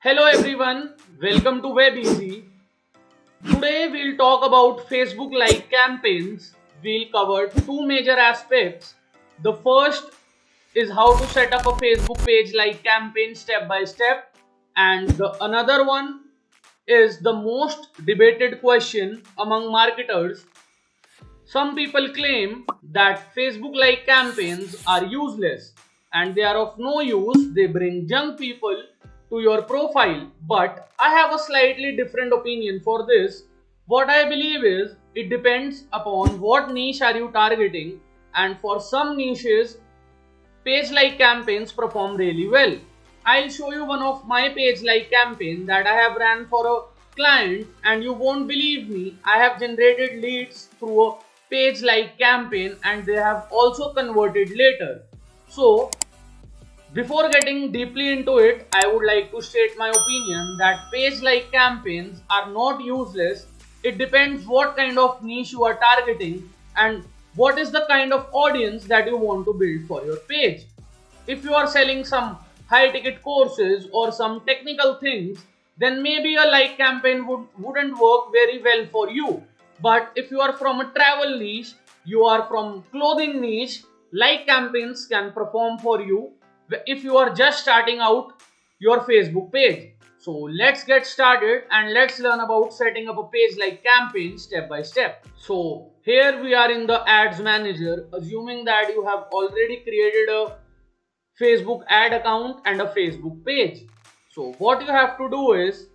Hello everyone, welcome to WebEasy. Today we'll talk about Facebook like campaigns. We'll cover two major aspects. The first is how to set up a Facebook page like campaign step by step, and the another one is the most debated question among marketers. Some people claim that Facebook like campaigns are useless and they are of no use, they bring junk people to your profile. But I have a slightly different opinion for this. What I believe is it depends upon what niche are you targeting, and for some niches page like campaigns perform really well. I'll show you one of my page like campaign that I have ran for a client, and you won't believe me, I have generated leads through a page like campaign and they have also converted later. So before getting deeply into it, I would like to state my opinion that page like campaigns are not useless. It depends what kind of niche you are targeting and what is the kind of audience that you want to build for your page. If you are selling some high ticket courses or some technical things, then maybe a like campaign wouldn't work very well for you. But if you are from a travel niche, you are from clothing niche, like campaigns can perform for you if you are just starting out your Facebook page. So let's get started and let's learn about setting up a page like campaign step by step. So here we are in the ads manager, assuming that you have already created a Facebook ad account and a Facebook page. So what you have to do is,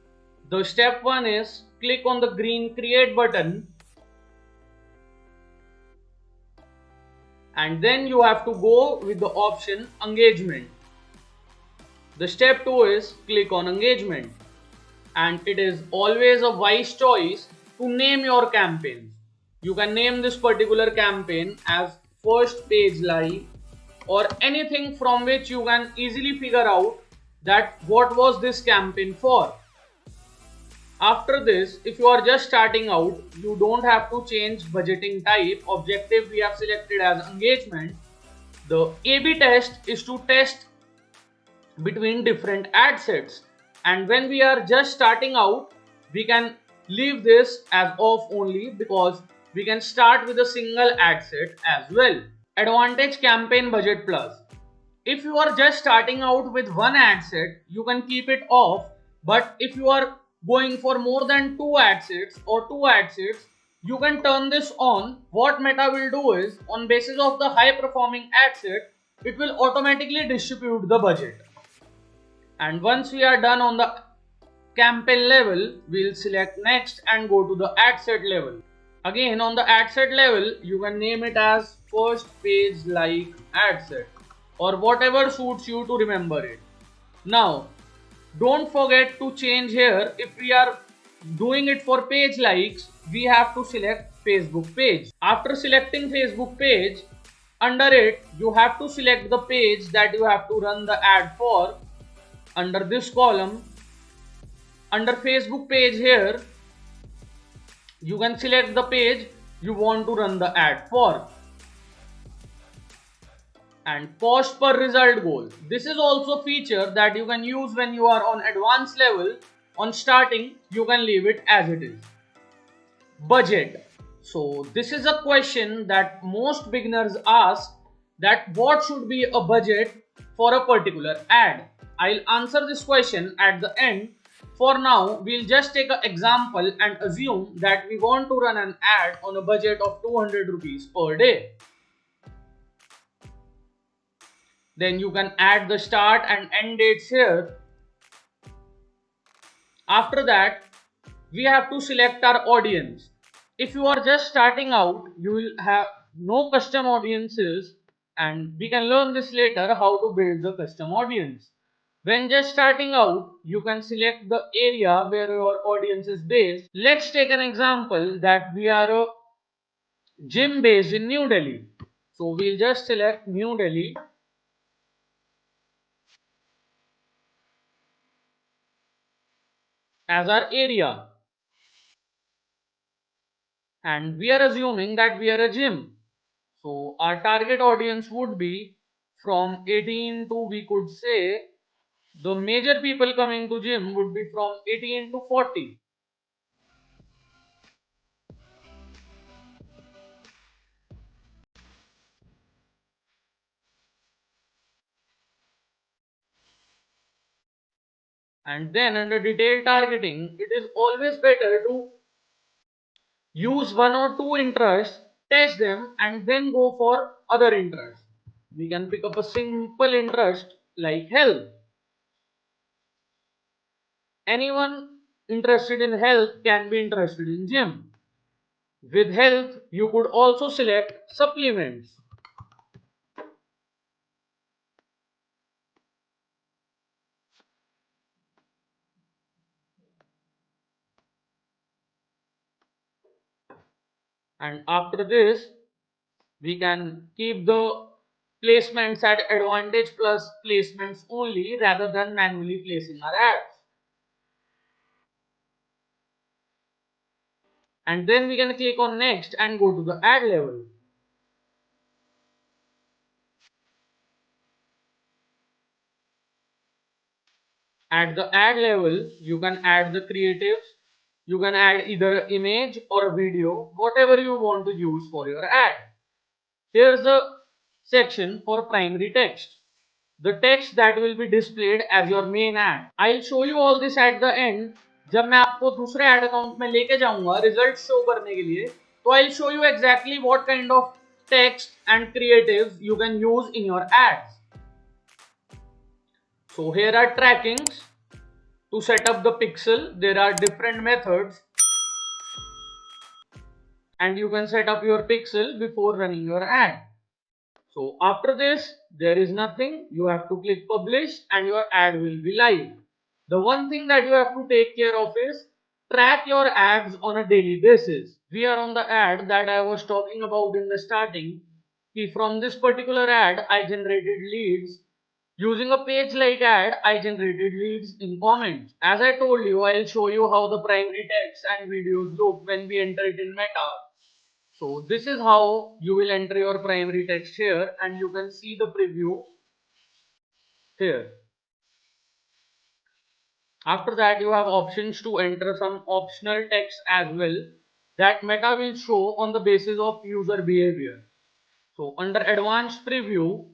the step one is click on the green create button, and then you have to go with the option engagement. The step 2 is click on engagement, and it is always a wise choice to name your campaigns. You can name this particular campaign as first page live or anything from which you can easily figure out that what was this campaign for. After this, if you are just starting out, you don't have to change budgeting type. Objective we have selected as engagement. The A/B test is to test between different ad sets, and when we are just starting out we can leave this as off only because we can start with a single ad set as well. Advantage campaign budget plus: if you are just starting out with one ad set you can keep it off, but if you are going for more than two ad sets or two ad sets you can turn this on. What Meta will do is, on basis of the high performing ad set, it will automatically distribute the budget. And once we are done on the campaign level, we'll select next and go to the ad set level. Again, on the ad set level you can name it as first page like ad set or whatever suits you to remember it. Now don't forget to change here. If we are doing it for page likes, we have to select Facebook page. After selecting Facebook page, under it you have to select the page that you have to run the ad for. Under this column, under Facebook page here, you can select the page you want to run the ad for. And cost per result goal. This is also a feature that you can use when you are on advanced level. On starting, you can leave it as it is. Budget. So this is a question that most beginners ask, that what should be a budget for a particular ad. I'll answer this question at the end. For now, we'll just take an example and assume that we want to run an ad on a budget of 200 rupees per day. Then you can add the start and end dates here. After that, we have to select our audience. If you are just starting out, you will have no custom audiences, and we can learn this later how to build the custom audience. When just starting out, you can select the area where your audience is based. Let's take an example that we are a gym based in New Delhi. So we'll just select New Delhi as our area, and we are assuming that we are a gym. So our target audience would be from 18 to, we could say, The major people coming to gym would be from 18 to 40. And then under detailed targeting, it is always better to use one or two interests, test them, and then go for other interests. We can pick up a simple interest like health. Anyone interested in health can be interested in gym. With health, you could also select supplements. And after this, we can keep the placements at advantage plus placements only rather than manually placing our ads. And then we can click on next and go to the ad level. At the ad level, you can add the creatives. You can add either image or a video, whatever you want to use for your ad. Here's a section for primary text, the text that will be displayed as your main ad. I'll show you all this at the end. जब मैं आपको दूसरे ad account में लेके जाऊंगा result show करने के लिए, तो I'll show you exactly what kind of text and creatives you can use in your ads. So here are trackings. To set up the pixel, there are different methods, and you can set up your pixel before running your ad. So after this, there is nothing. You have to click publish and your ad will be live. The one thing that you have to take care of is track your ads on a daily basis. We are on the ad that I was talking about in the starting. From this particular ad, I generated leads. Using a page like ad, I generated leads in comments. As I told you, I'll show you how the primary text and videos look when we enter it in Meta. So this is how you will enter your primary text here, and you can see the preview here. After that, you have options to enter some optional text as well that Meta will show on the basis of user behavior. So under advanced preview,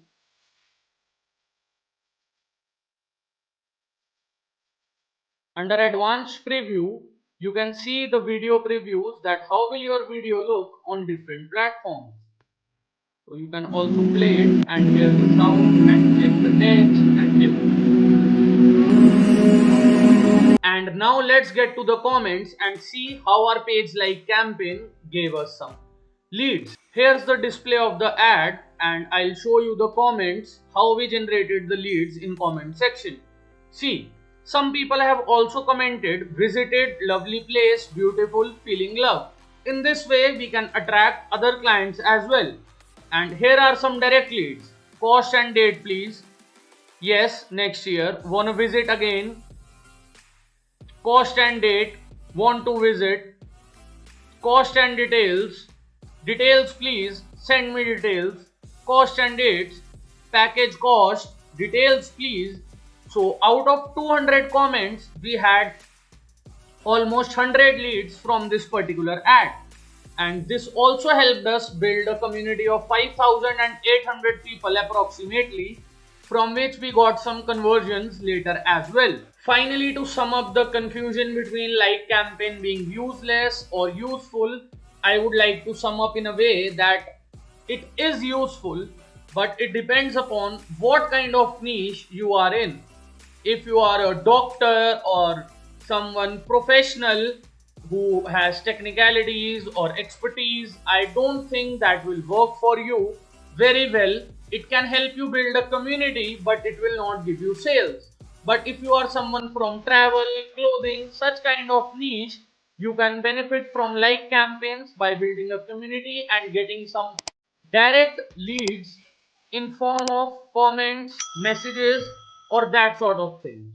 you can see the video previews that how will your video look on different platforms. So you can also play it and hear the sound and check the text and everything. And now let's get to the comments and see how our page like campaign gave us some leads. Here's the display of the ad and I'll show you the comments how we generated the leads in comment section. See, some people have also commented visited lovely place, beautiful, feeling love. In this way we can attract other clients as well. And here are some direct leads. Cost and date please. Yes, next year. Wanna visit again? Cost and date. Want to visit? Cost and details. Details please. Send me details. Cost and dates. Package cost. Details please. So out of 200 comments, we had almost 100 leads from this particular ad. And this also helped us build a community of 5,800 people approximately, from which we got some conversions later as well. Finally, to sum up the confusion between like campaign being useless or useful, I would like to sum up in a way that it is useful, but it depends upon what kind of niche you are in. If you are a doctor or someone professional who has technicalities or expertise, I don't think that will work for you very well. It can help you build a community, but it will not give you sales. But if you are someone from travel, clothing, such kind of niche, you can benefit from like campaigns by building a community and getting some direct leads in form of comments, messages, or that sort of thing.